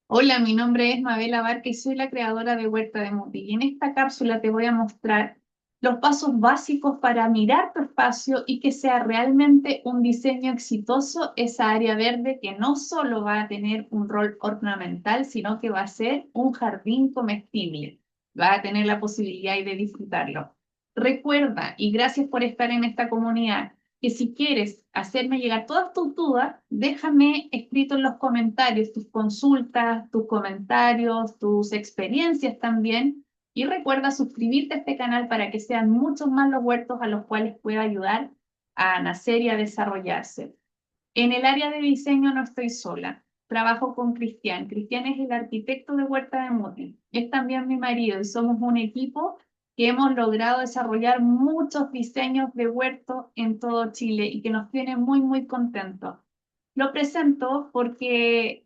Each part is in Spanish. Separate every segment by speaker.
Speaker 1: Hola, mi nombre es Mabel Abarca y soy la creadora de Huerta de Muti. Y en esta cápsula te voy a mostrar los pasos básicos para mirar tu espacio y que sea realmente un diseño exitoso, esa área verde que no solo va a tener un rol ornamental, sino que va a ser un jardín comestible. Va a tener la posibilidad de disfrutarlo. Recuerda, y gracias por estar en esta comunidad, que si quieres hacerme llegar todas tus dudas, déjame escrito en los comentarios tus consultas, tus comentarios, tus experiencias también. Y recuerda suscribirte a este canal para que sean muchos más los huertos a los cuales pueda ayudar a nacer y a desarrollarse. En el área de diseño no estoy sola. Trabajo con Cristian. Cristian es el arquitecto de Huerta de Muti. Es también mi marido y somos un equipo que hemos logrado desarrollar muchos diseños de huerto en todo Chile y que nos tiene muy, muy contentos. Lo presento porque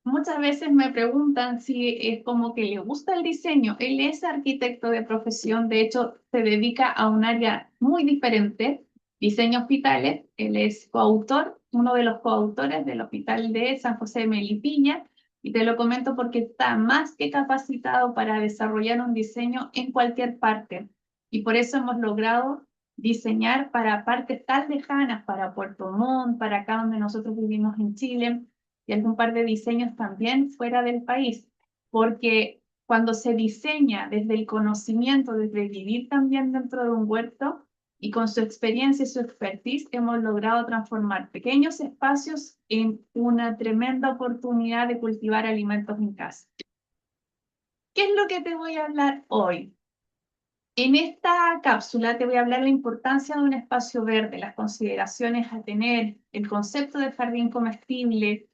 Speaker 1: muchas veces me preguntan si es como que le gusta el diseño. Él es arquitecto de profesión, de hecho se dedica a un área muy diferente, diseño hospitales. Él es coautor, uno de los coautores del Hospital de San José de Melipilla, y te lo comento porque está más que capacitado para desarrollar un diseño en cualquier parte. Y por eso hemos logrado diseñar para partes tan lejanas, para Puerto Montt, para acá donde nosotros vivimos en Chile, y algún par de diseños también fuera del país, porque cuando se diseña desde el conocimiento, desde vivir también dentro de un huerto, y con su experiencia y su expertise hemos logrado transformar pequeños espacios en una tremenda oportunidad de cultivar alimentos en casa. ¿Qué es lo que te voy a hablar hoy? En esta cápsula te voy a hablar de la importancia de un espacio verde, las consideraciones a tener, el concepto de jardín comestible,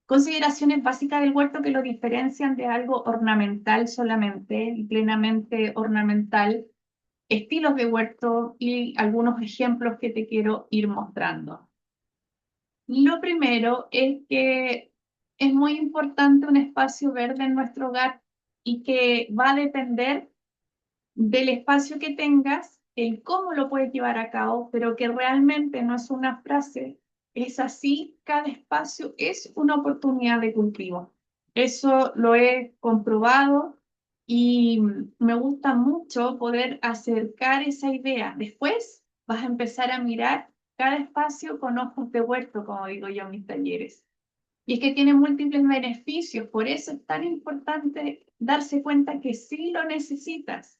Speaker 1: consideraciones básicas del huerto que lo diferencian de algo ornamental solamente y plenamente ornamental, estilos de huerto y algunos ejemplos que te quiero ir mostrando. Lo primero es que es muy importante un espacio verde en nuestro hogar y que va a depender del espacio que tengas, el cómo lo puedes llevar a cabo, pero que realmente no es una frase, es así, cada espacio es una oportunidad de cultivo. Eso lo he comprobado y me gusta mucho poder acercar esa idea. Después vas a empezar a mirar cada espacio con ojos de huerto, como digo yo en mis talleres. Y es que tiene múltiples beneficios, por eso es tan importante darse cuenta que sí lo necesitas.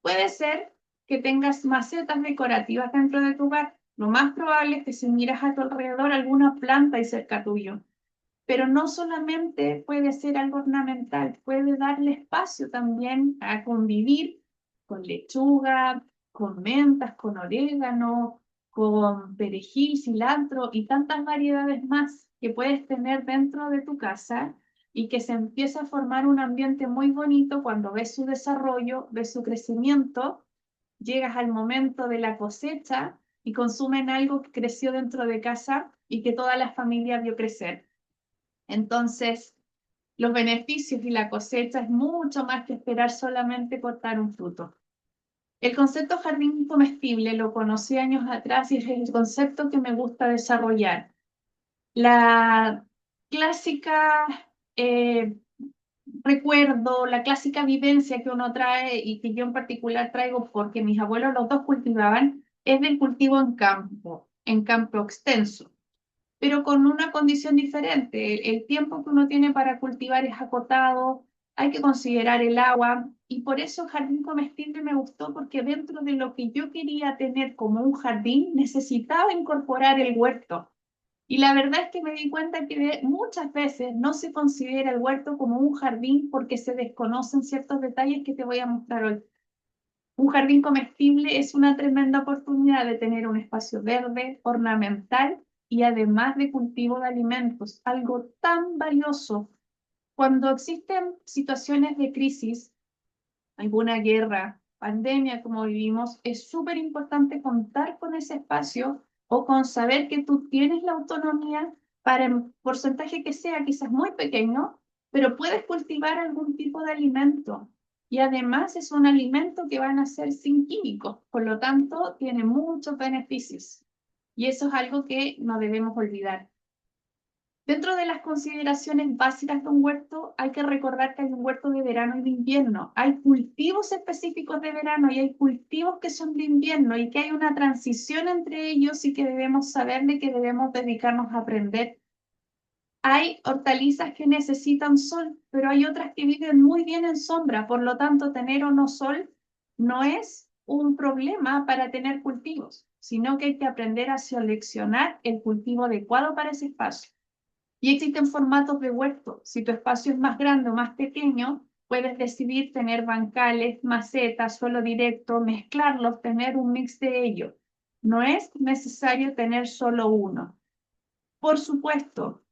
Speaker 1: Puede ser que tengas macetas decorativas dentro de tu hogar. Lo más probable es que si miras a tu alrededor alguna planta y cerca tuyo. Pero no solamente puede ser algo ornamental, puede darle espacio también a convivir con lechuga, con mentas, con orégano, con perejil, cilantro y tantas variedades más que puedes tener dentro de tu casa y que se empieza a formar un ambiente muy bonito cuando ves su desarrollo, ves su crecimiento, llegas al momento de la cosecha y consumen algo que creció dentro de casa y que toda la familia vio crecer. Entonces, los beneficios y la cosecha es mucho más que esperar solamente cortar un fruto. El concepto jardín comestible lo conocí años atrás y es el concepto que me gusta desarrollar. La clásica eh, recuerdo, la clásica vivencia que uno trae y que yo en particular traigo porque mis abuelos los dos cultivaban, es del cultivo en campo extenso, pero con una condición diferente. El tiempo que uno tiene para cultivar es acotado, hay que considerar el agua, y por eso jardín comestible me gustó, porque dentro de lo que yo quería tener como un jardín, necesitaba incorporar el huerto. Y la verdad es que me di cuenta que muchas veces no se considera el huerto como un jardín porque se desconocen ciertos detalles que te voy a mostrar hoy. Un jardín comestible es una tremenda oportunidad de tener un espacio verde, ornamental y además de cultivo de alimentos, algo tan valioso. Cuando existen situaciones de crisis, alguna guerra, pandemia como vivimos, es súper importante contar con ese espacio o con saber que tú tienes la autonomía para el porcentaje que sea, quizás muy pequeño, pero puedes cultivar algún tipo de alimento. Y además es un alimento que van a ser sin químicos, por lo tanto tiene muchos beneficios. Y eso es algo que no debemos olvidar. Dentro de las consideraciones básicas de un huerto, hay que recordar que hay un huerto de verano y de invierno. Hay cultivos específicos de verano y hay cultivos que son de invierno y que hay una transición entre ellos y que debemos saber de que debemos dedicarnos a aprender. Hay hortalizas que necesitan sol, pero hay otras que viven muy bien en sombra. Por lo tanto, tener o no sol no es un problema para tener cultivos, sino que hay que aprender a seleccionar el cultivo adecuado para ese espacio. Y existen formatos de huerto. Si tu espacio es más grande o más pequeño, puedes decidir tener bancales, macetas, suelo directo, mezclarlos, tener un mix de ellos. No es necesario tener solo uno. Por supuesto,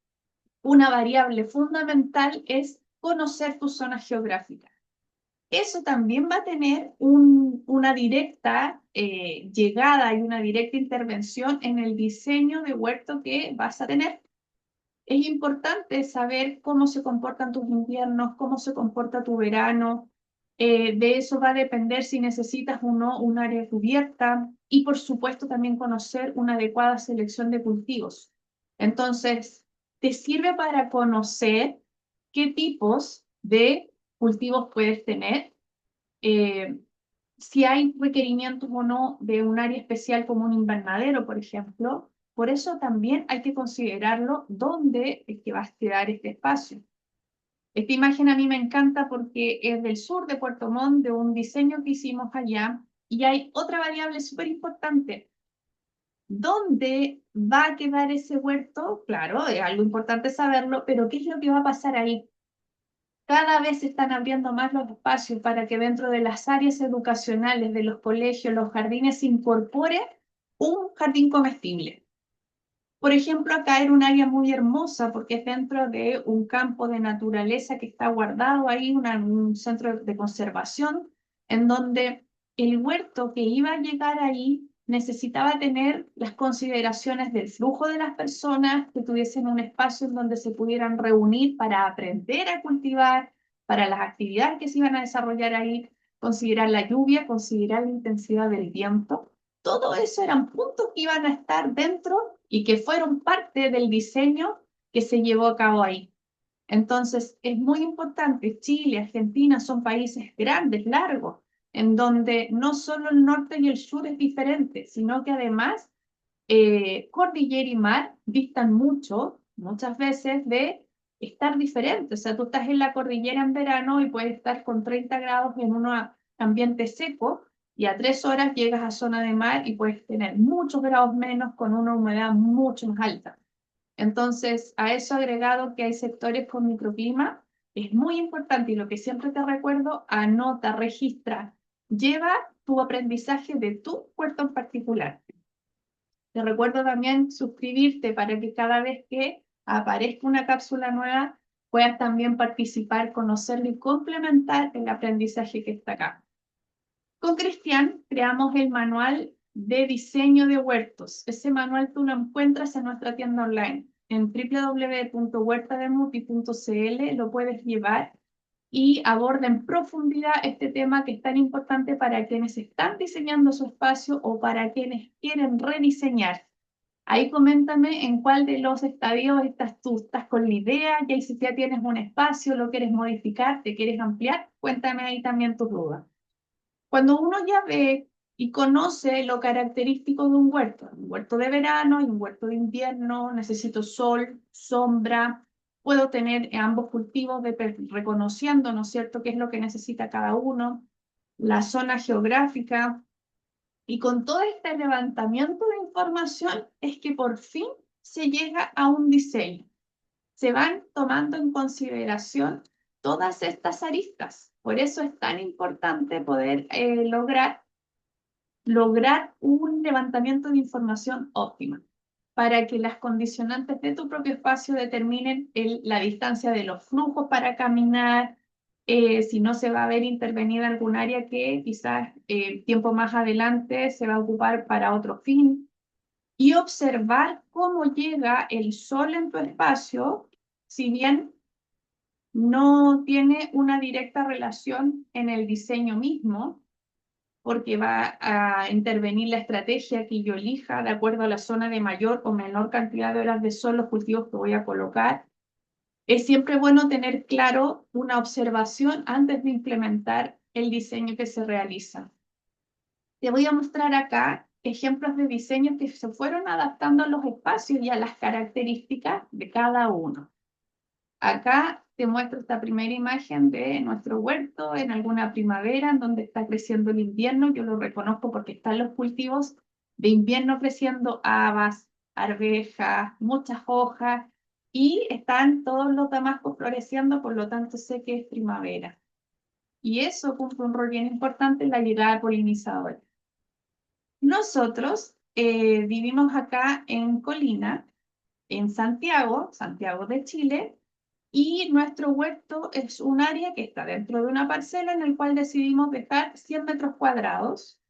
Speaker 1: una variable fundamental es conocer tu zona geográfica. Eso también va a tener una directa llegada y una directa intervención en el diseño de huerto que vas a tener. Es importante saber cómo se comportan tus inviernos, cómo se comporta tu verano. De eso va a depender si necesitas o no un área cubierta y, por supuesto, también conocer una adecuada selección de cultivos. Entonces, te sirve para conocer qué tipos de cultivos puedes tener, eh, si hay requerimientos o no de un área especial como un invernadero, por ejemplo. Por eso también hay que considerarlo dónde es que va a quedar este espacio. Esta imagen a mí me encanta porque es del sur de Puerto Montt, de un diseño que hicimos allá, y hay otra variable súper importante. ¿Dónde va a quedar ese huerto? Claro, es algo importante saberlo, pero ¿qué es lo que va a pasar ahí? Cada vez se están abriendo más los espacios para que dentro de las áreas educacionales de los colegios, los jardines, se incorpore un jardín comestible. Por ejemplo, acá hay un área muy hermosa porque es dentro de un campo de naturaleza que está guardado ahí, un centro de conservación, en donde el huerto que iba a llegar ahí necesitaba tener las consideraciones del flujo de las personas, que tuviesen un espacio en donde se pudieran reunir para aprender a cultivar, para las actividades que se iban a desarrollar ahí, considerar la lluvia, considerar la intensidad del viento. Todo eso eran puntos que iban a estar dentro y que fueron parte del diseño que se llevó a cabo ahí. Entonces, es muy importante. Chile, Argentina son países grandes, largos, en donde no solo el norte y el sur es diferente, sino que además cordillera y mar distan mucho, muchas veces, de estar diferentes. O sea, tú estás en la cordillera en verano y puedes estar con 30 grados en un ambiente seco y a 3 horas llegas a zona de mar y puedes tener muchos grados menos con una humedad mucho más alta. Entonces, a eso agregado que hay sectores con microclima, es muy importante y lo que siempre te recuerdo, anota, registra, lleva tu aprendizaje de tu puerto en particular. Te recuerdo también suscribirte para que cada vez que aparezca una cápsula nueva puedas también participar, conocerlo y complementar el aprendizaje que está acá. Con Cristian creamos el manual de diseño de huertos. Ese manual tú lo encuentras en nuestra tienda online. En www.huertademuti.cl lo puedes llevar y aborda en profundidad este tema que es tan importante para quienes están diseñando su espacio o para quienes quieren rediseñar. Ahí coméntame en cuál de los estadios estás tú. ¿Estás con la idea? Ya si ya tienes un espacio, lo quieres modificar, te quieres ampliar, cuéntame ahí también tus dudas. Cuando uno ya ve y conoce lo característico de un huerto de verano y un huerto de invierno, necesito sol, sombra, puedo tener ambos cultivos reconociendo, ¿no es cierto?, qué es lo que necesita cada uno, la zona geográfica, y con todo este levantamiento de información es que por fin se llega a un diseño. Se van tomando en consideración todas estas aristas. Por eso es tan importante poder lograr un levantamiento de información óptima para que las condicionantes de tu propio espacio determinen la distancia de los flujos para caminar, si no se va a ver intervenida algún área que quizás tiempo más adelante se va a ocupar para otro fin, y observar cómo llega el sol en tu espacio, si bien no tiene una directa relación en el diseño mismo, porque va a intervenir la estrategia que yo elija de acuerdo a la zona de mayor o menor cantidad de horas de sol, los cultivos que voy a colocar. Es siempre bueno tener claro una observación antes de implementar el diseño que se realiza. Te voy a mostrar acá ejemplos de diseños que se fueron adaptando a los espacios y a las características de cada uno. Acá te muestro esta primera imagen de nuestro huerto en alguna primavera, en donde está creciendo el invierno. Yo lo reconozco porque están los cultivos de invierno creciendo, habas, arvejas, muchas hojas, y están todos los damascos floreciendo, por lo tanto sé que es primavera. Y eso cumple un rol bien importante en la llegada de polinizadores. Nosotros vivimos acá en Colina, en Santiago, Santiago de Chile, y nuestro huerto es un área que está dentro de una parcela en el cual decidimos dejar 100 metros cuadrados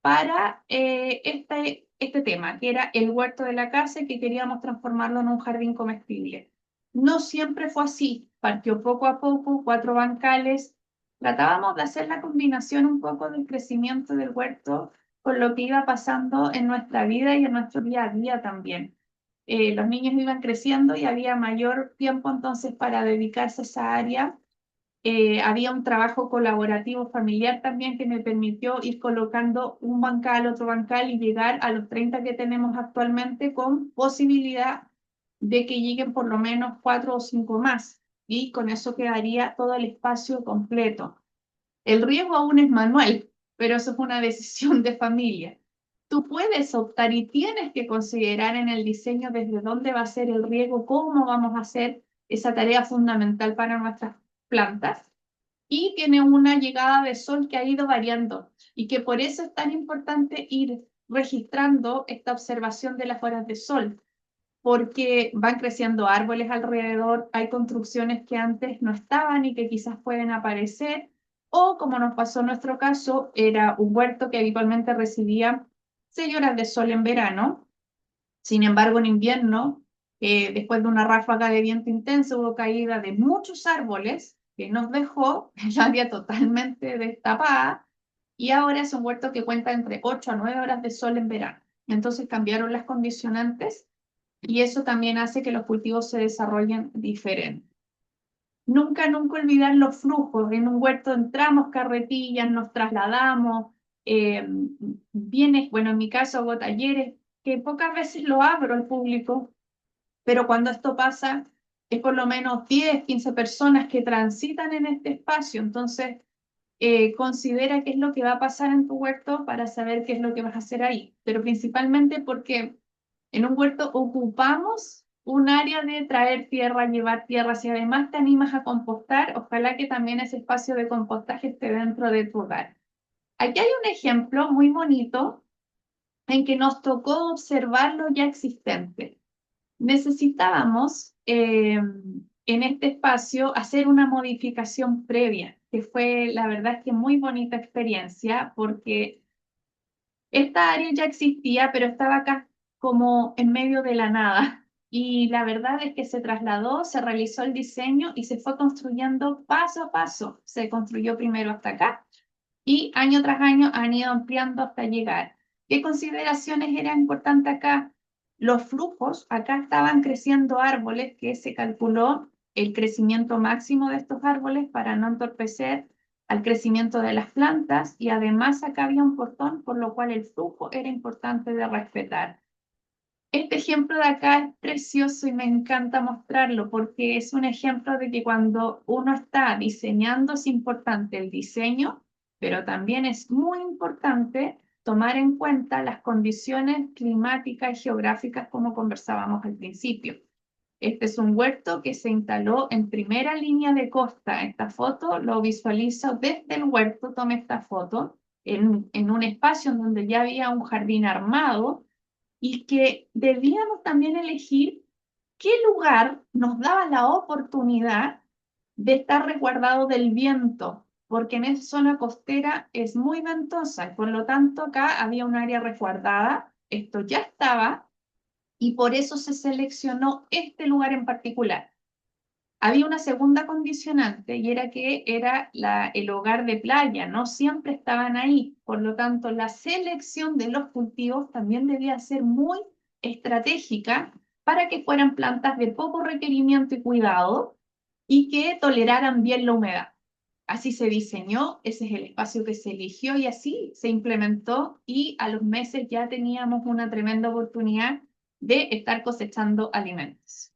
Speaker 1: para este tema, que era el huerto de la casa y que queríamos transformarlo en un jardín comestible. No siempre fue así, partió poco a poco, 4 bancales. Tratábamos de hacer la combinación un poco del crecimiento del huerto con lo que iba pasando en nuestra vida y en nuestro día a día también. Los niños iban creciendo y había mayor tiempo entonces para dedicarse a esa área. Había un trabajo colaborativo familiar también que me permitió ir colocando un bancal, otro bancal y llegar a los 30 que tenemos actualmente con posibilidad de que lleguen por lo menos 4 o 5 más. Y con eso quedaría todo el espacio completo. El riego aún es manual, pero eso es una decisión de familia. Tú puedes optar y tienes que considerar en el diseño desde dónde va a ser el riego, cómo vamos a hacer esa tarea fundamental para nuestras plantas. Y tiene una llegada de sol que ha ido variando y que por eso es tan importante ir registrando esta observación de las horas de sol, porque van creciendo árboles alrededor, hay construcciones que antes no estaban y que quizás pueden aparecer, o como nos pasó en nuestro caso, era un huerto que habitualmente recibía 6 horas de sol en verano. Sin embargo, en invierno, después de una ráfaga de viento intenso, hubo caída de muchos árboles que nos dejó el área totalmente destapada, y ahora es un huerto que cuenta entre 8 a 9 horas de sol en verano. Entonces cambiaron las condicionantes y eso también hace que los cultivos se desarrollen diferente. Nunca, nunca olvidar los flujos. En un huerto entramos carretillas, nos trasladamos, eh, bueno, en mi caso hago talleres que pocas veces lo abro al público, pero cuando esto pasa es por lo menos 10, 15 personas que transitan en este espacio. Entonces, considera qué es lo que va a pasar en tu huerto para saber qué es lo que vas a hacer ahí, pero principalmente porque en un huerto ocupamos un área de traer tierra, llevar tierra. Si además te animas a compostar, ojalá que también ese espacio de compostaje esté dentro de tu hogar. Aquí hay un ejemplo muy bonito en que nos tocó observar lo ya existente. Necesitábamos en este espacio hacer una modificación previa, que fue la verdad que muy bonita experiencia, porque esta área ya existía, pero estaba acá como en medio de la nada. Y la verdad es que se trasladó, se realizó el diseño y se fue construyendo paso a paso. Se construyó primero hasta acá y año tras año han ido ampliando hasta llegar. ¿Qué consideraciones eran importantes acá? Los flujos, acá estaban creciendo árboles que se calculó el crecimiento máximo de estos árboles para no entorpecer al crecimiento de las plantas, y además acá había un portón, por lo cual el flujo era importante de respetar. Este ejemplo de acá es precioso y me encanta mostrarlo porque es un ejemplo de que cuando uno está diseñando es importante el diseño, pero también es muy importante tomar en cuenta las condiciones climáticas y geográficas como conversábamos al principio. Este es un huerto que se instaló en primera línea de costa. Esta foto lo visualizo desde el huerto, tomé esta foto en un espacio en donde ya había un jardín armado y que debíamos también elegir qué lugar nos daba la oportunidad de estar resguardado del viento, porque en esa zona costera es muy ventosa y por lo tanto acá había un área resguardada. Esto ya estaba y por eso se seleccionó este lugar en particular. Había una segunda condicionante y era que era el hogar de playa, no siempre estaban ahí. Por lo tanto, la selección de los cultivos también debía ser muy estratégica para que fueran plantas de poco requerimiento y cuidado y que toleraran bien la humedad. Así se diseñó, ese es el espacio que se eligió y así se implementó y a los meses ya teníamos una tremenda oportunidad de estar cosechando alimentos.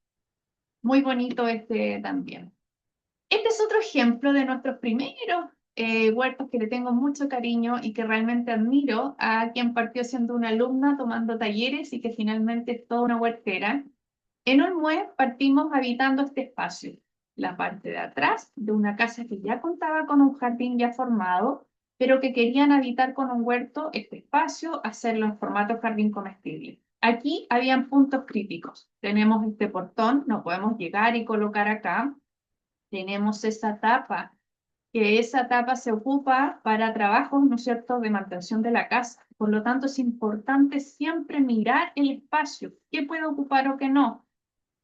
Speaker 1: Muy bonito este también. Este es otro ejemplo de nuestros primeros huertos que le tengo mucho cariño y que realmente admiro a quien partió siendo una alumna tomando talleres y que finalmente es toda una huertera. En Olmué partimos habitando este espacio, la parte de atrás de una casa que ya contaba con un jardín ya formado, pero que querían habitar con un huerto este espacio, hacerlo en formato jardín comestible. Aquí habían puntos críticos. Tenemos este portón, no podemos llegar y colocar acá. Tenemos esa tapa, que esa tapa se ocupa para trabajos, ¿no es cierto?, de mantención de la casa. Por lo tanto, es importante siempre mirar el espacio, qué puede ocupar o qué no.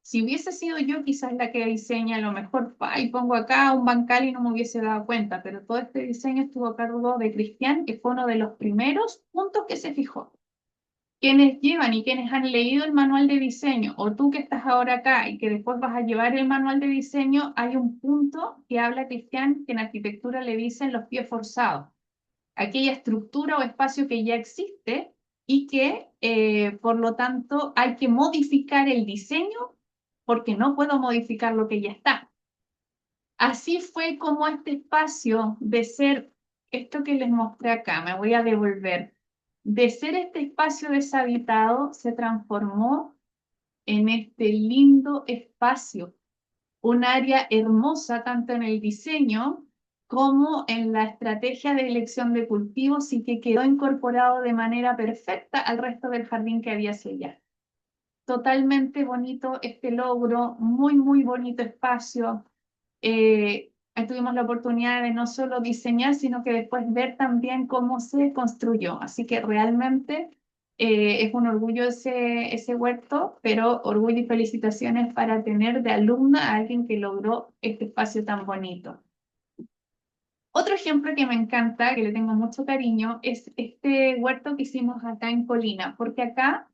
Speaker 1: Si hubiese sido yo quizás la que diseña, a lo mejor y pongo acá un bancal y no me hubiese dado cuenta, pero todo este diseño estuvo a cargo de Cristian, que fue uno de los primeros puntos que se fijó. Quienes llevan y quienes han leído el manual de diseño, o tú que estás ahora acá y que después vas a llevar el manual de diseño, hay un punto que habla Cristian que en arquitectura le dicen los pies forzados. Aquella estructura o espacio que ya existe y que, por lo tanto, hay que modificar el diseño porque no puedo modificar lo que ya está. Así fue como este espacio de ser, esto que les mostré acá, me voy a devolver, de ser este espacio deshabitado, se transformó en este lindo espacio, un área hermosa tanto en el diseño como en la estrategia de elección de cultivos y que quedó incorporado de manera perfecta al resto del jardín que había hacia allá. Totalmente bonito este logro, muy, muy bonito espacio. Tuvimos la oportunidad de no solo diseñar, sino que después ver también cómo se construyó. Así que realmente es un orgullo ese huerto, pero orgullo y felicitaciones para tener de alumna a alguien que logró este espacio tan bonito. Otro ejemplo que me encanta, que le tengo mucho cariño, es este huerto que hicimos acá en Colina, porque acá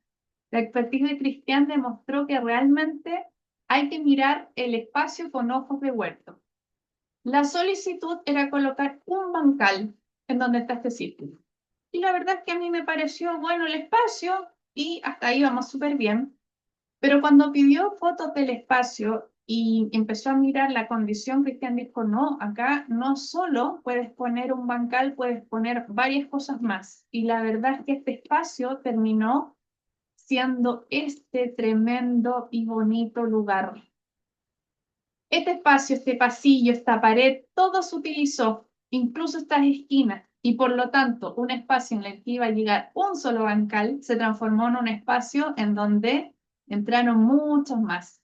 Speaker 1: la expertise de Cristian demostró que realmente hay que mirar el espacio con ojos de huerto. La solicitud era colocar un bancal en donde está este círculo. Y la verdad es que a mí me pareció bueno el espacio y hasta ahí vamos súper bien. Pero cuando pidió fotos del espacio y empezó a mirar la condición, Cristian dijo, no, acá no solo puedes poner un bancal, puedes poner varias cosas más. Y la verdad es que este espacio terminó siendo este tremendo y bonito lugar. Este espacio, este pasillo, esta pared, todo se utilizó, incluso estas esquinas, y por lo tanto, un espacio en el que iba a llegar un solo bancal se transformó en un espacio en donde entraron muchos más.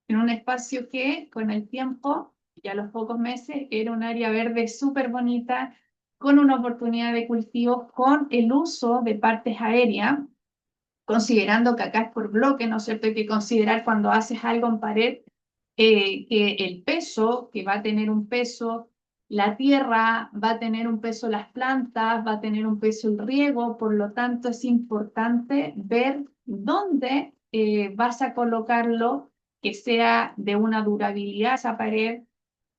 Speaker 1: En un espacio que con el tiempo y a los pocos meses era un área verde súper bonita, con una oportunidad de cultivos, con el uso de partes aéreas, considerando que acá es por bloque, ¿no es cierto? Hay que considerar cuando haces algo en pared, que el peso, que va a tener un peso la tierra, va a tener un peso las plantas, va a tener un peso el riego, por lo tanto es importante ver dónde vas a colocarlo, que sea de una durabilidad esa pared,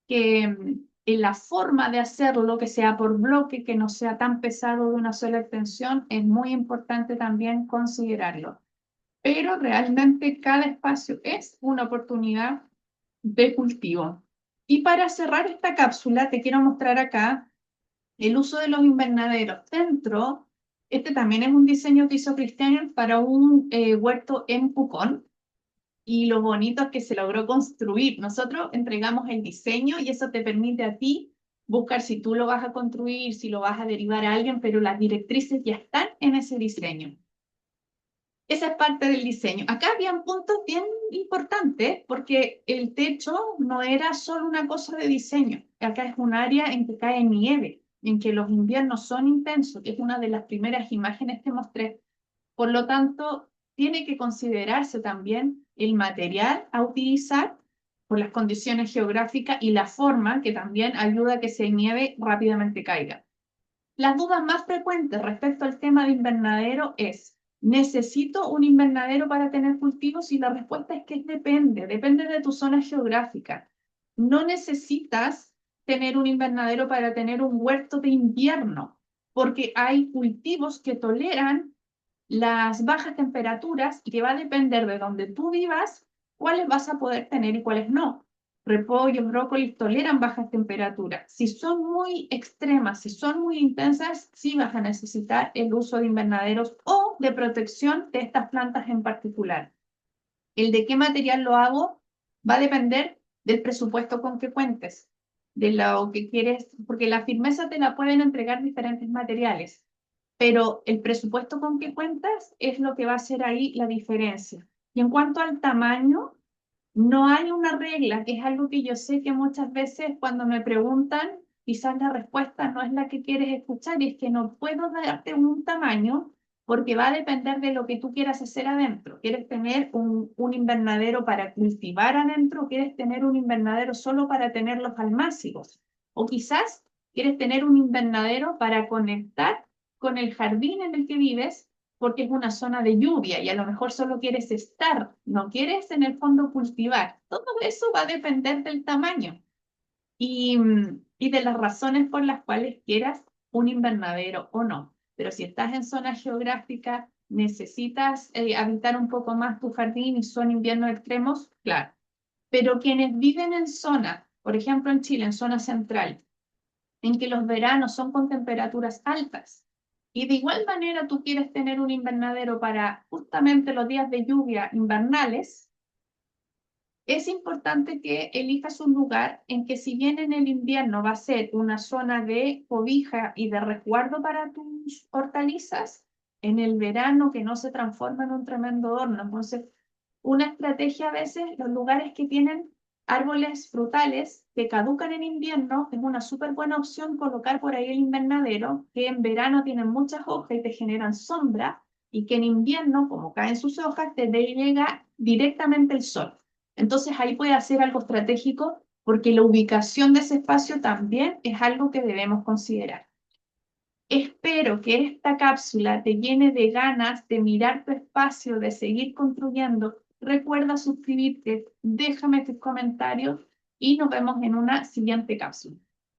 Speaker 1: que en la forma de hacerlo, que sea por bloque, que no sea tan pesado de una sola extensión, es muy importante también considerarlo. Pero realmente cada espacio es una oportunidad de cultivo. Y para cerrar esta cápsula, te quiero mostrar acá el uso de los invernaderos dentro. Este también es un diseño que hizo Cristian para un huerto en Pucón y lo bonito es que se logró construir. Nosotros entregamos el diseño y eso te permite a ti buscar si tú lo vas a construir, si lo vas a derivar a alguien, pero las directrices ya están en ese diseño. Esa es parte del diseño. Acá habían puntos bien importantes porque el techo no era solo una cosa de diseño. Acá es un área en que cae nieve, en que los inviernos son intensos, que es una de las primeras imágenes que mostré. Por lo tanto, tiene que considerarse también el material a utilizar, por las condiciones geográficas y la forma que también ayuda a que esa nieve rápidamente caiga. Las dudas más frecuentes respecto al tema de invernadero es, ¿necesito un invernadero para tener cultivos? Y la respuesta es que depende de tu zona geográfica. No necesitas tener un invernadero para tener un huerto de invierno, porque hay cultivos que toleran las bajas temperaturas y que va a depender de donde tú vivas, cuáles vas a poder tener y cuáles no. Repollos, brócolis toleran bajas temperaturas. Si son muy extremas, si son muy intensas, sí vas a necesitar el uso de invernaderos o de protección de estas plantas en particular. El de qué material lo hago va a depender del presupuesto con que cuentes, de lo que quieres, porque la firmeza te la pueden entregar diferentes materiales, pero el presupuesto con que cuentas es lo que va a hacer ahí la diferencia. Y en cuanto al tamaño, no hay una regla, que es algo que yo sé que muchas veces cuando me preguntan, quizás la respuesta no es la que quieres escuchar y es que no puedo darte un tamaño porque va a depender de lo que tú quieras hacer adentro. ¿Quieres tener un invernadero para cultivar adentro? ¿Quieres tener un invernadero solo para tener los almácigos? O quizás quieres tener un invernadero para conectar con el jardín en el que vives porque es una zona de lluvia y a lo mejor solo quieres estar, no quieres en el fondo cultivar. Todo eso va a depender del tamaño y de las razones por las cuales quieras un invernadero o no. Pero si estás en zona geográfica, necesitas habitar un poco más tu jardín y son inviernos extremos, claro. Pero quienes viven en zona, por ejemplo en Chile, en zona central, en que los veranos son con temperaturas altas, y de igual manera tú quieres tener un invernadero para justamente los días de lluvia invernales, es importante que elijas un lugar en que si bien en el invierno va a ser una zona de cobija y de resguardo para tus hortalizas, en el verano que no se transforma en un tremendo horno. Entonces, una estrategia a veces, los lugares que tienen árboles frutales que caducan en invierno, es una súper buena opción colocar por ahí el invernadero, que en verano tienen muchas hojas y te generan sombra, y que en invierno, como caen sus hojas, te llega directamente el sol. Entonces ahí puede hacer algo estratégico porque la ubicación de ese espacio también es algo que debemos considerar. Espero que esta cápsula te llene de ganas de mirar tu espacio, de seguir construyendo. Recuerda suscribirte, déjame tus comentarios y nos vemos en una siguiente cápsula.